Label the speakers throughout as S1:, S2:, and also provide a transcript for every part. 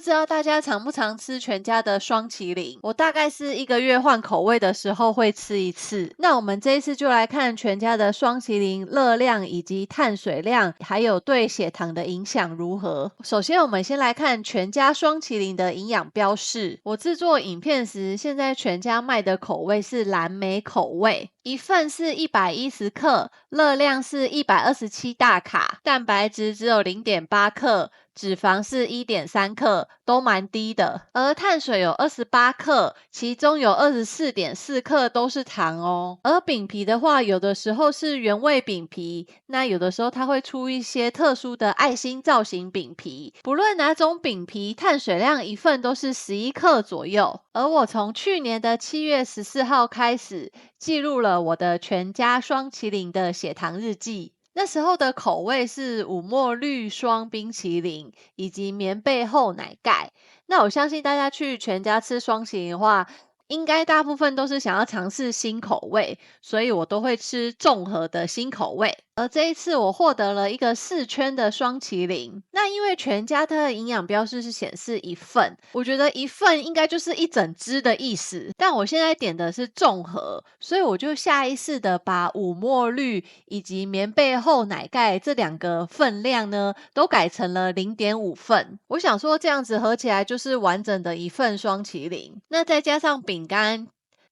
S1: 知道大家常不常吃全家的双麒麟？我大概是1个月换口味的时候会吃一次。那我们这一次就来看全家的双麒麟热量以及碳水量，还有对血糖的影响如何。首先我们先来看全家双麒麟的营养标示。我制作影片时，现在全家卖的口味是蓝莓口味，一份是110克，热量是127大卡，蛋白质只有0.8克，脂肪是1.3克，都蛮低的。而碳水有28克，其中有24.4克都是糖哦。而饼皮的话，有的时候是原味饼皮，那有的时候它会出一些特殊的爱心造型饼皮。不论哪种饼皮，碳水量一份都是11克左右。而我从去年的7月14号开始，记录了我的全家双麒麟的血糖日记。那时候的口味是五墨绿双冰淇淋以及棉被厚奶盖。那我相信大家去全家吃双麒麟的话，应该大部分都是想要尝试新口味，所以我都会吃综合的新口味。而这一次我获得了一个4圈的双麒麟。那因为全家它的营养标示是显示1份，我觉得1份应该就是一整只的意思，但我现在点的是综合，所以我就下意识的把五墨绿以及棉被厚奶盖这2个分量呢都改成了0.5份。我想说这样子合起来就是完整的1份双麒麟。那再加上饼干，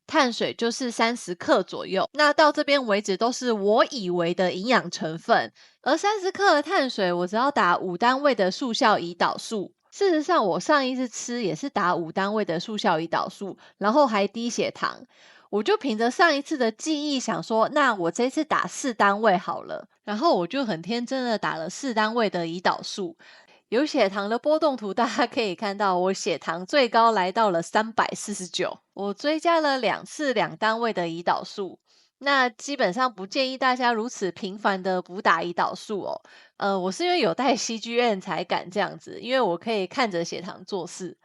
S1: 碳水就是30克左右。那到这边为止都是我以为的营养成分，而30克的碳水我只要打5单位的速效胰岛素。事实上我上一次吃也是打5单位的速效胰岛素，然后还低血糖。我就凭着上一次的记忆想说，那我这次打4单位好了，然后我就很天真的打了4单位的胰岛素。有血糖的波动图，大家可以看到我血糖最高来到了349。我追加了2次2单位的胰岛素。那基本上不建议大家如此频繁的补打胰岛素哦。我是因为有带 CGM 才敢这样子，因为我可以看着血糖做事。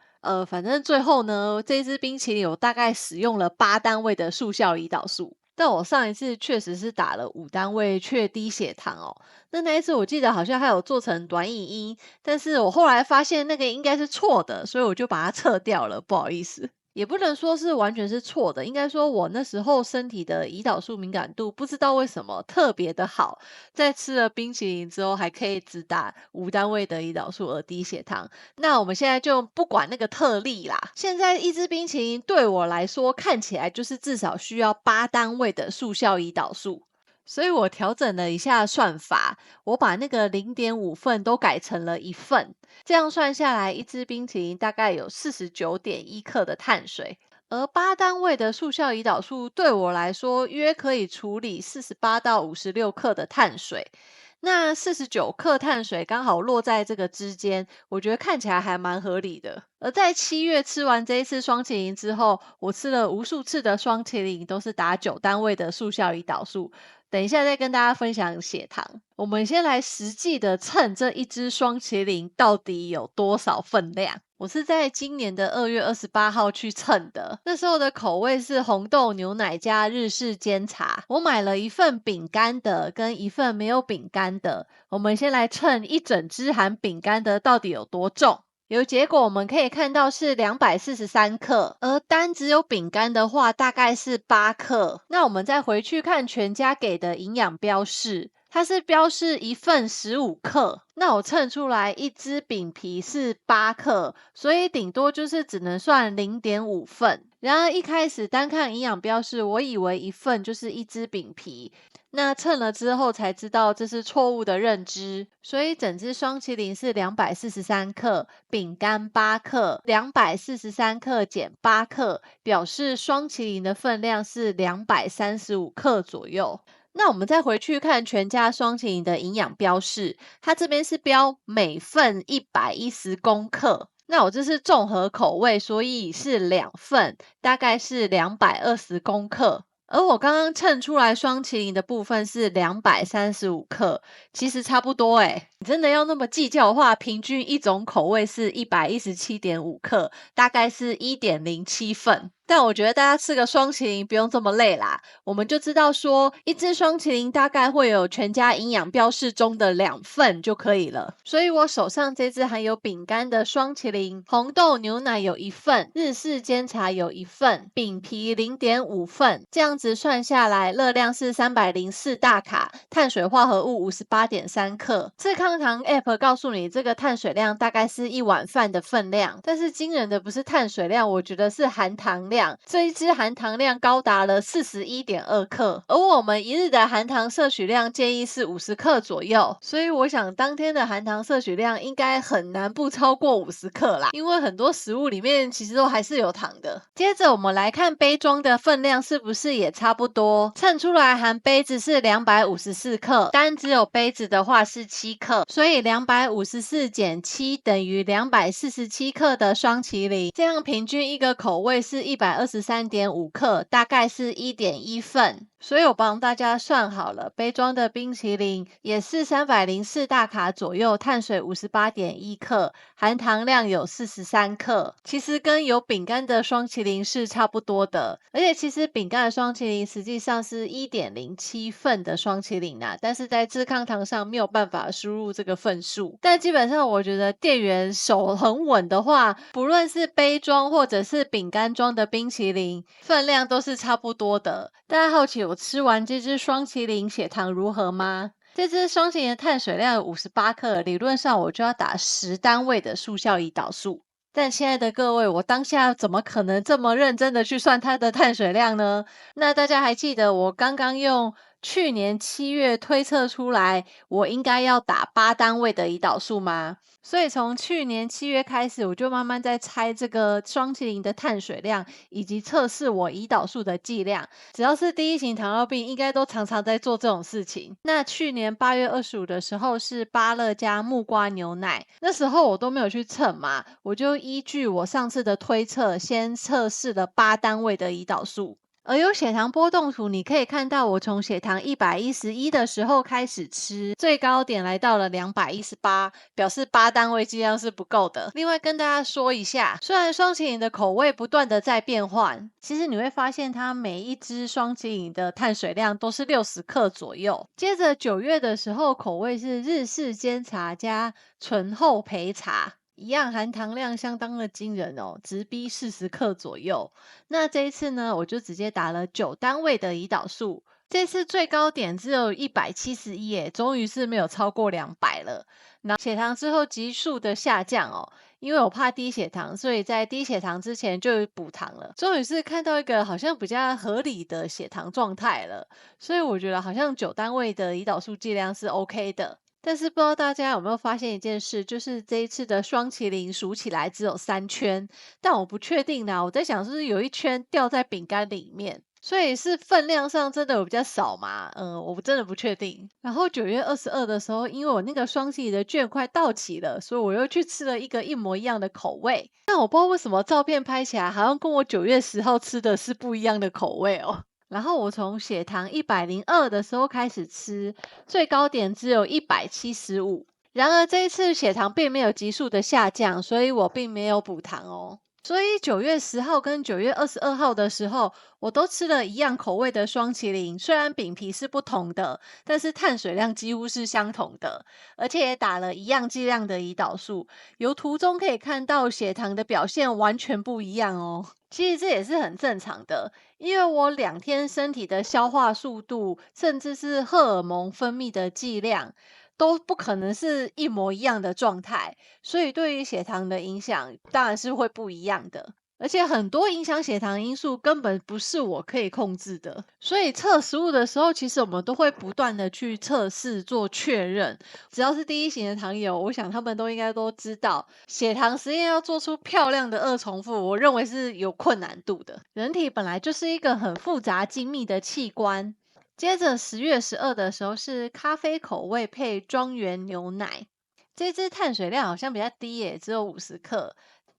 S1: 反正最后呢，这支冰淇淋我大概使用了8单位的速效胰岛素。但我上一次确实是打了5单位却低血糖哦。那一次我记得好像还有做成短影音，但是我后来发现那个应该是错的，所以我就把它撤掉了，不好意思。也不能说是完全是错的，应该说我那时候身体的胰岛素敏感度不知道为什么特别的好，在吃了冰淇淋之后还可以只打5单位的胰岛素而低血糖。那我们现在就不管那个特例啦，现在一支冰淇淋对我来说看起来就是至少需要8单位的速效胰岛素。所以我调整了一下算法，我把那个0.5份都改成了1份，这样算下来一支冰淇淋大概有49.1克的碳水。而8单位的速效胰岛素对我来说约可以处理48到56克的碳水。那49克碳水刚好落在这个之间，我觉得看起来还蛮合理的。而在7月吃完这一次双麒麟之后，我吃了无数次的双麒麟，都是打9单位的速效胰岛素。等一下再跟大家分享血糖。我们先来实际的称这一支双麒麟到底有多少分量。我是在今年的2月28号去称的，那时候的口味是红豆牛奶加日式煎茶。我买了1份饼干的跟1份没有饼干的。我们先来称一整只含饼干的到底有多重。有结果我们可以看到是243克，而单只有饼干的话大概是8克。那我们再回去看全家给的营养标示，它是标示1份15克，那我称出来一只饼皮是8克，所以顶多就是只能算0.5份。然而一开始单看营养标示，我以为1份就是一只饼皮，那称了之后才知道这是错误的认知，所以整只双麒麟是243克，饼干8克，243克减8克，表示双麒麟的分量是235克左右。那我们再回去看全家双麒麟的营养标示，它这边是标每份110公克。那我这是综合口味，所以是2份，大概是220公克。而我刚刚称出来双麒麟的部分是235克，其实差不多诶。你真的要那么计较的话，平均一种口味是117.5克，大概是1.07份。但我觉得大家吃个双麒麟不用这么累啦，我们就知道说一只双麒麟大概会有全家营养标示中的2份就可以了。所以我手上这只含有饼干的双麒麟，红豆牛奶有1份，日式煎茶有1份，饼皮0.5份，这样子算下来热量是304大卡，碳水化合物58.3克。健康堂 App 告诉你这个碳水量大概是1碗饭的分量，但是惊人的不是碳水量，我觉得是含糖量。这一支含糖量高达了41.2克，而我们一日的含糖摄取量建议是50克左右，所以我想当天的含糖摄取量应该很难不超过50克啦，因为很多食物里面其实都还是有糖的。接着我们来看杯装的分量是不是也差不多，称出来含杯子是254克，单只有杯子的话是7克，所以254减7等于247克的双麒麟，这样平均一个口味是123.5克，大概是1.1份。所以我帮大家算好了，杯装的冰淇淋也是304大卡左右，碳水58.1克，含糖量有43克。其实跟有饼干的双麒麟是差不多的，而且其实饼干的双麒麟实际上是1.07份的双麒麟啊，但是在智康堂上没有办法输入这个份数。但基本上我觉得店员手很稳的话，不论是杯装或者是饼干装的冰淇淋，分量都是差不多的。大家好奇我吃完这只双麒麟血糖如何吗？这只双麒麟的碳水量有58克，理论上我就要打10单位的速效胰岛素。但亲爱的各位，我当下怎么可能这么认真的去算它的碳水量呢？那大家还记得我刚刚用去年7月推测出来，我应该要打8单位的胰岛素吗？所以从去年7月开始，我就慢慢在猜这个双麒麟的碳水量，以及测试我胰岛素的剂量。只要是第1型糖尿病，应该都常常在做这种事情。那去年8月25的时候是芭乐加木瓜牛奶，那时候我都没有去称嘛，我就依据我上次的推测，先测试了8单位的胰岛素。而有血糖波动图，你可以看到我从血糖111的时候开始吃，最高点来到了218，表示8单位剂量是不够的。另外跟大家说一下，虽然双麒麟的口味不断的在变换，其实你会发现它每一只双麒麟的碳水量都是60克左右。接着9月的时候，口味是日式煎茶加醇厚焙茶。一样含糖量相当的惊人哦，直逼40克左右。那这一次呢，我就直接打了9单位的胰岛素，这次最高点只有171耶，终于是没有超过200了。那血糖之后急速的下降哦，因为我怕低血糖，所以在低血糖之前就补糖了。终于是看到一个好像比较合理的血糖状态了，所以我觉得好像9单位的胰岛素剂量是 OK 的。但是不知道大家有没有发现一件事，就是这一次的双麒麟数起来只有3圈，但我不确定啦，我在想是不是有1圈掉在饼干里面，所以是分量上真的有比较少嘛？我真的不确定。然后9月22的时候，因为我那个双麒麟的券快到期了，所以我又去吃了一个一模一样的口味，但我不知道为什么照片拍起来好像跟我9月10号吃的是不一样的口味哦。然后我从血糖102的时候开始吃，最高点只有175。然而这一次血糖并没有急速的下降，所以我并没有补糖哦。所以9月10号跟9月22号的时候，我都吃了一样口味的双麒麟，虽然饼皮是不同的，但是碳水量几乎是相同的，而且也打了一样剂量的胰岛素。由图中可以看到血糖的表现完全不一样哦。其实这也是很正常的，因为我2天身体的消化速度，甚至是荷尔蒙分泌的剂量，都不可能是一模一样的状态，所以对于血糖的影响当然是会不一样的。而且很多影响血糖因素根本不是我可以控制的，所以测食物的时候，其实我们都会不断的去测试做确认。只要是第1型的糖友，我想他们都应该都知道，血糖实验要做出漂亮的2重复，我认为是有困难度的。人体本来就是一个很复杂精密的器官。接着10月12的时候是咖啡口味配庄园牛奶，这支碳水量好像比较低耶，只有50克。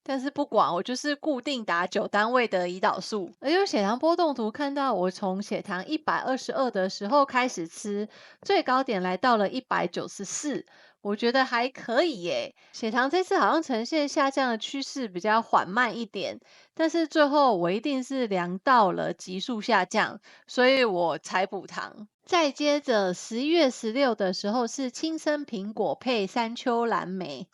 S1: 但是不管，我就是固定打9单位的胰岛素。而有血糖波动图看到我从血糖122的时候开始吃，最高点来到了194，我觉得还可以耶，血糖这次好像呈现下降的趋势比较缓慢一点，但是最后我一定是量到了急速下降，所以我才补糖。再接着11月16的时候是青森苹果配山丘蓝莓。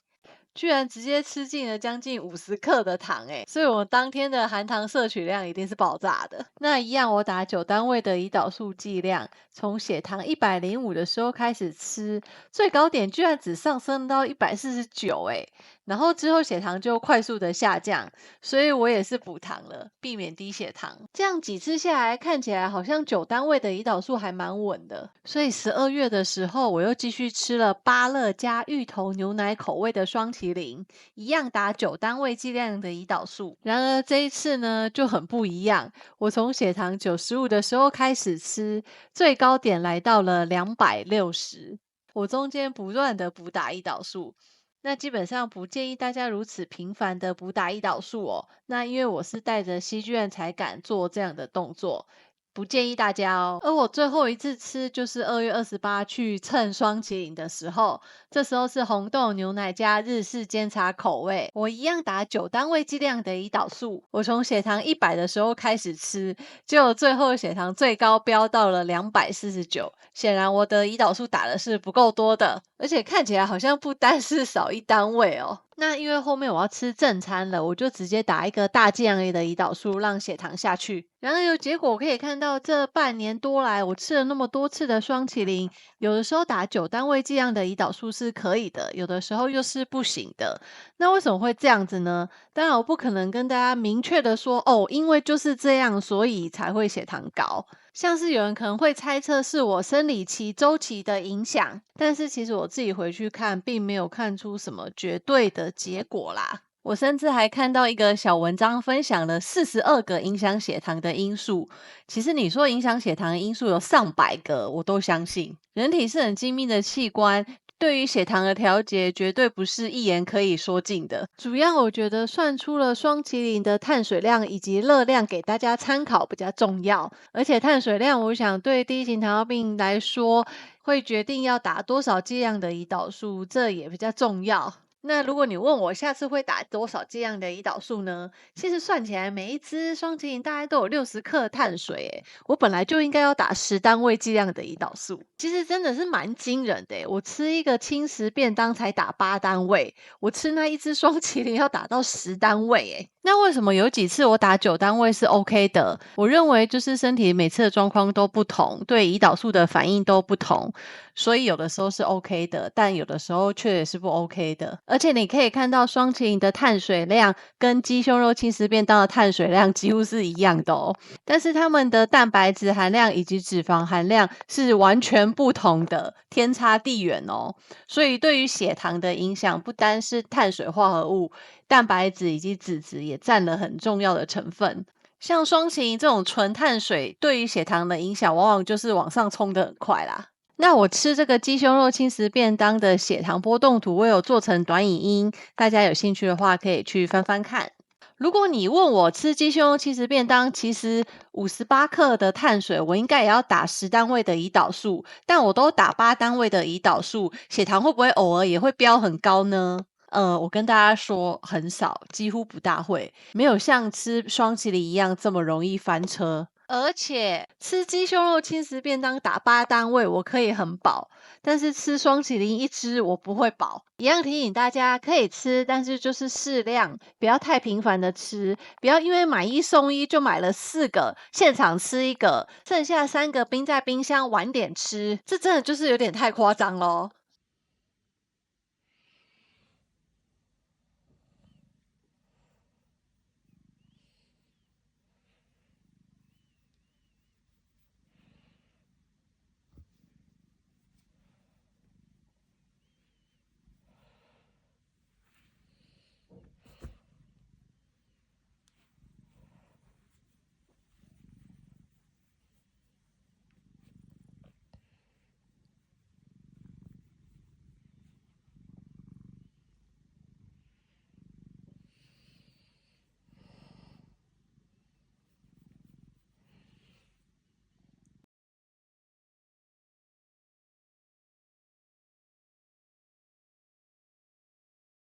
S1: 居然直接吃进了将近50克的糖所以我当天的含糖摄取量一定是爆炸的。那一样我打9单位的胰岛素剂量，从血糖105的时候开始吃，最高点居然只上升到149然后之后血糖就快速的下降，所以我也是补糖了，避免低血糖。这样几次下来，看起来好像9单位的胰岛素还蛮稳的。所以12月的时候，我又继续吃了芭乐加芋头牛奶口味的双麒麟，一样打9单位剂量的胰岛素。然而这一次呢，就很不一样。我从血糖95的时候开始吃，最高点来到了260。我中间不断的补打胰岛素。那基本上不建议大家如此频繁的补打胰岛素哦。那因为我是带着希卷才敢做这样的动作，不建议大家哦。而我最后一次吃就是2月28去蹭双麒麟的时候，这时候是红豆牛奶加日式煎茶口味，我一样打9单位剂量的胰岛素。我从血糖100的时候开始吃，结果最后血糖最高飙到了249。显然我的胰岛素打的是不够多的，而且看起来好像不单是少1单位哦。那因为后面我要吃正餐了，我就直接打一个大剂量的胰岛素让血糖下去。然而有结果可以看到，这半年多来我吃了那么多次的双麒麟，有的时候打9单位剂量的胰岛素是可以的，有的时候又是不行的。那为什么会这样子呢？当然我不可能跟大家明确的说哦，因为就是这样所以才会血糖高。像是有人可能会猜测是我生理期周期的影响，但是其实我自己回去看并没有看出什么绝对的结果啦。我甚至还看到一个小文章分享了42个影响血糖的因素。其实你说影响血糖的因素有上百个，我都相信。人体是很精密的器官，对于血糖的调节绝对不是一言可以说尽的。主要我觉得算出了双麒麟的碳水量以及热量给大家参考比较重要，而且碳水量我想对第一型糖尿病来说会决定要打多少剂量的胰岛素，这也比较重要。那如果你问我下次会打多少剂量的胰岛素呢？其实算起来每一支双麒麟大概都有60克碳水我本来就应该要打10单位剂量的胰岛素。其实真的是蛮惊人的我吃一个轻食便当才打8单位，我吃那一支双麒麟要打到10单位那为什么有几次我打9单位是 OK 的？我认为就是身体每次的状况都不同，对胰岛素的反应都不同，所以有的时候是 OK 的，但有的时候却也是不 OK 的。而且你可以看到双麒麟的碳水量跟鸡胸肉轻食便当的碳水量几乎是一样的但是它们的蛋白质含量以及脂肪含量是完全不同的，天差地远所以对于血糖的影响不单是碳水化合物，蛋白质以及脂质也占了很重要的成分。像双麒麟这种纯碳水对于血糖的影响往往就是往上冲得很快啦。那我吃这个鸡胸肉轻食便当的血糖波动图，我有做成短影音，大家有兴趣的话可以去翻翻看。如果你问我吃鸡胸肉轻食便当，其实58克的碳水，我应该也要打10单位的胰岛素，但我都打8单位的胰岛素，血糖会不会偶尔也会飙很高呢？我跟大家说很少，几乎不大会，没有像吃双麒麟一样这么容易翻车。而且吃鸡胸肉轻食便当打8单位我可以很饱，但是吃双麒麟一支我不会饱。一样提醒大家可以吃，但是就是适量，不要太频繁的吃，不要因为买1送1就买了4个，现场吃1个，剩下3个冰在冰箱晚点吃，这真的就是有点太夸张咯。